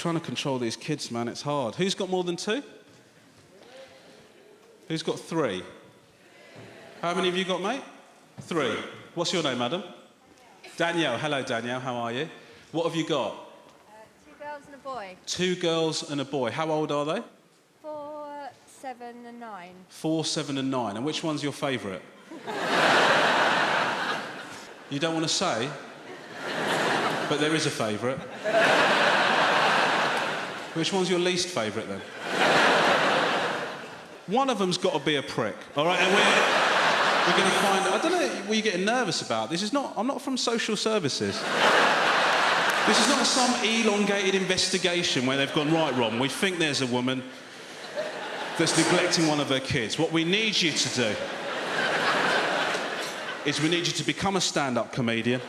trying to control these kids, man, it's hard. Who's got more than 2? Who's got 3? How many have you got, mate? 3. What's your name, madam? Danielle. Hello, Danielle. How are you? What have you got? 2 girls and a boy. 2 girls and a boy. How old are they? 4, 7 and 9. 4, 7 and 9. And which one's your favourite? You don't want to say? But there is a favourite. Which one's your least favourite, then? One of them's got to be a prick, all right? And we're going to find... I don't know what you're getting nervous about. I'm not from social services. This is not some elongated investigation where they've gone, right, Ron, we think there's a woman that's neglecting one of her kids. What we need you to do is we need you to become a stand-up comedian,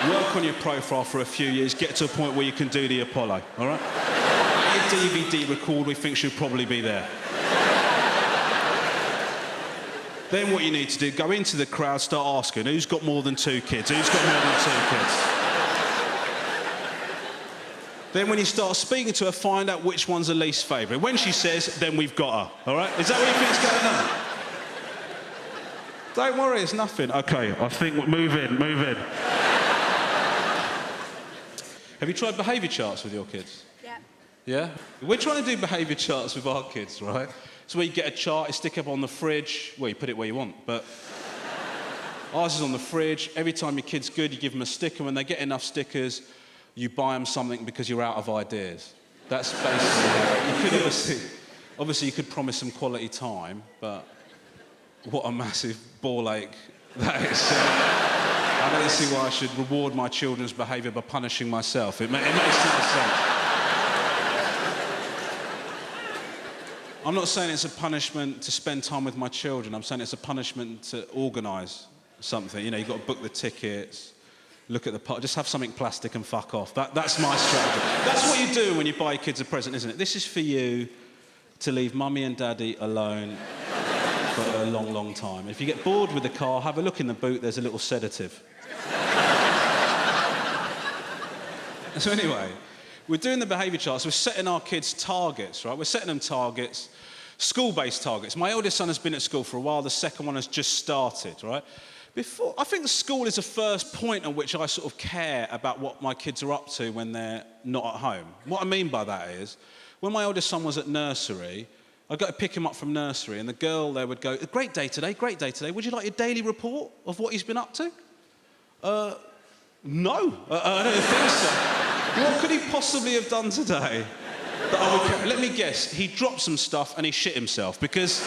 work on your profile for a few years, get to a point where you can do the Apollo, all right? Your DVD record, we think should probably be there. Then what you need to do, go into the crowd, start asking, who's got more than 2 kids? Who's got more than 2 kids? Then when you start speaking to her, find out which one's the least favourite. When she says, then we've got her, all right? Is that what you think's going on? Don't worry, it's nothing. OK, I think... Move in. Have you tried behaviour charts with your kids? Yeah. Yeah? We're trying to do behaviour charts with our kids, right? So where you get a chart, you stick up on the fridge. Well, you put it where you want, but... Ours is on the fridge. Every time your kid's good, you give them a sticker. When they get enough stickers, you buy them something because you're out of ideas. That's basically how... You could obviously, you could promise them quality time, but... What a massive ball ache that is. I don't see why I should reward my children's behaviour by punishing myself. It makes no sense. I'm not saying it's a punishment to spend time with my children. I'm saying it's a punishment to organise something. You know, you've got to book the tickets, look at the park, just have something plastic and fuck off. That's my strategy. That's what you do when you buy kids a present, isn't it? This is for you to leave mummy and daddy alone for a long, long time. If you get bored with the car, have a look in the boot, there's a little sedative. So anyway, we're doing the behaviour charts, we're setting our kids targets, right? We're setting them targets, school-based targets. My eldest son has been at school for a while, the second one has just started, right? I think school is the first point at which I sort of care about what my kids are up to when they're not at home. What I mean by that is, when my eldest son was at nursery, I'd go to pick him up from nursery, and the girl there would go, great day today. Would you like your daily report of what he's been up to? No, I don't think so. What could he possibly have done today? Let me guess, he dropped some stuff and he shit himself, because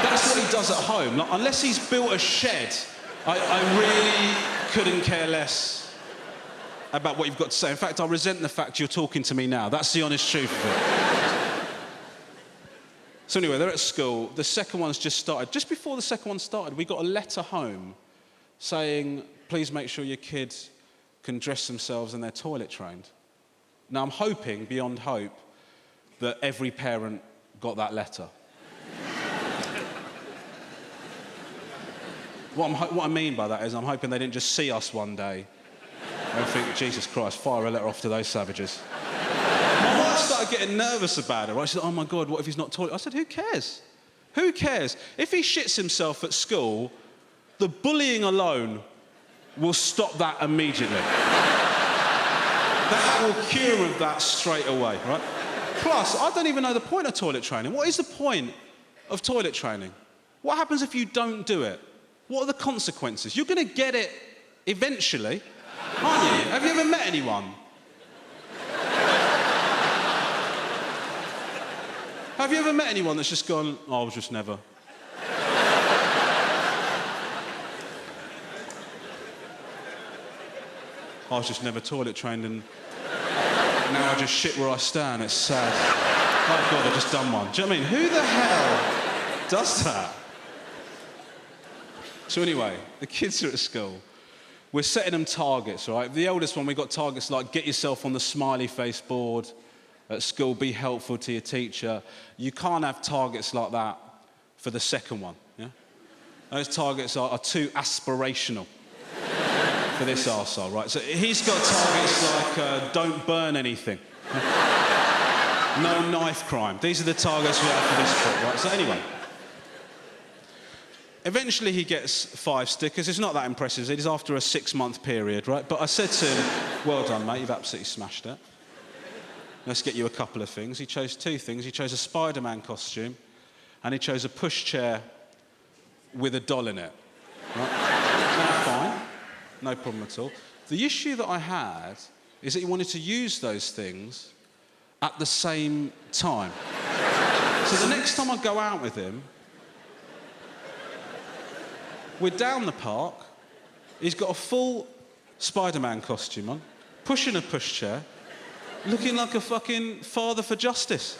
that's what he does at home. Like, unless he's built a shed, I really couldn't care less about what you've got to say. In fact, I resent the fact you're talking to me now. That's the honest truth of it. So anyway, they're at school. The second one's just started. Just before the second one started, we got a letter home saying, please make sure your kids can dress themselves and they're toilet trained. Now, I'm hoping, beyond hope, that every parent got that letter. What I mean by that is I'm hoping they didn't just see us one day and think, Jesus Christ, fire a letter off to those savages. My wife started getting nervous about it, right? She said, oh my God, what if he's not toilet? I said, who cares? Who cares? If he shits himself at school, the bullying alone will stop that immediately. That will cure of that straight away, right? Plus, I don't even know the point of toilet training. What is the point of toilet training? What happens if you don't do it? What are the consequences? You're going to get it eventually, aren't you? Have you ever met anyone? Have you ever met anyone that's just gone, oh, I was just never? I was just never toilet trained, and now I just shit where I stand. It's sad. Oh God, I've just done one. Do you know what I mean? Who the hell does that? So anyway, the kids are at school. We're setting them targets, right? The eldest one, we got targets like get yourself on the smiley face board at school, be helpful to your teacher. You can't have targets like that for the second one, yeah? Those targets are too aspirational for this arsehole, right? So he's got targets like don't burn anything. No knife crime. These are the targets we have for this trip, right? So anyway. Eventually he gets 5 stickers. It's not that impressive. It is after a 6-month period, right? But I said to him, well done, mate, you've absolutely smashed it. Let's get you a couple of things. He chose 2 things. He chose a Spider-Man costume and he chose a pushchair with a doll in it. Right? Now, fine. No problem at all. The issue that I had is that he wanted to use those things at the same time. So the next time I go out with him, we're down the park, he's got a full Spider-Man costume on, pushing a pushchair, looking like a fucking father for justice.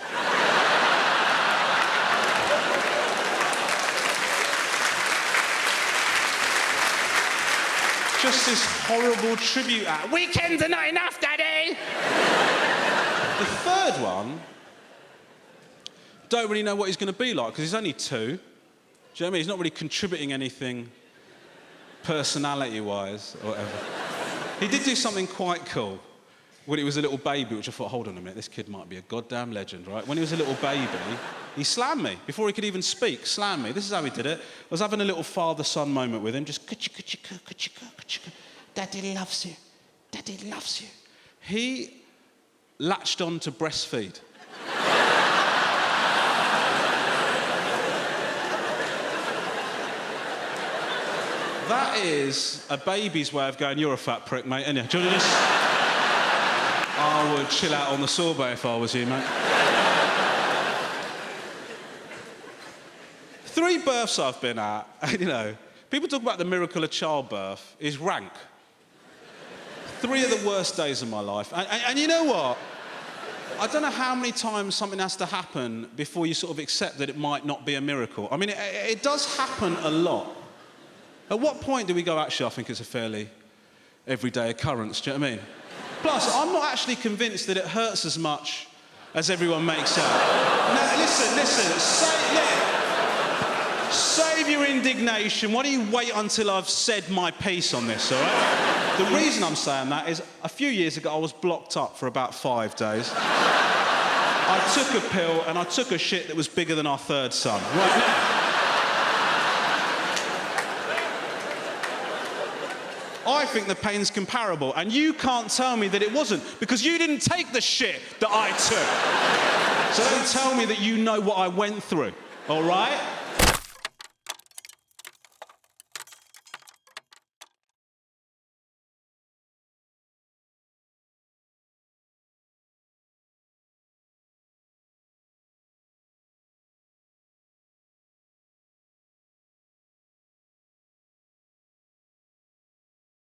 Just this horrible tribute act. Weekends are not enough, Daddy! The third one, don't really know what he's going to be like, because he's only 2. Do you know what I mean? He's not really contributing anything personality-wise or whatever. He did do something quite cool when he was a little baby, which I thought, hold on a minute, this kid might be a goddamn legend, right? When he was a little baby, he slammed me. Before he could even speak, slammed me. This is how he did it. I was having a little father-son moment with him, just, Daddy loves you. Daddy loves you. He latched on to breastfeed. That is a baby's way of going, you're a fat prick, mate, ain't you? Do you want to just... I would chill out on the sorbet if I was you, mate. 3 births I've been at, and, you know, people talk about the miracle of childbirth is rank. 3 of the worst days of my life. And you know what? I don't know how many times something has to happen before you sort of accept that it might not be a miracle. I mean, it does happen a lot. At what point do we go, actually, I think it's a fairly everyday occurrence, do you know what I mean? Plus, I'm not actually convinced that it hurts as much as everyone makes out. Now, listen, save your indignation. Why don't you wait until I've said my piece on this, all right? The reason I'm saying that is a few years ago, I was blocked up for about 5 days. I took a pill and I took a shit that was bigger than our 3rd son. Right now, I think the pain's comparable, and you can't tell me that it wasn't, because you didn't take the shit that I took. So don't tell me that you know what I went through, all right?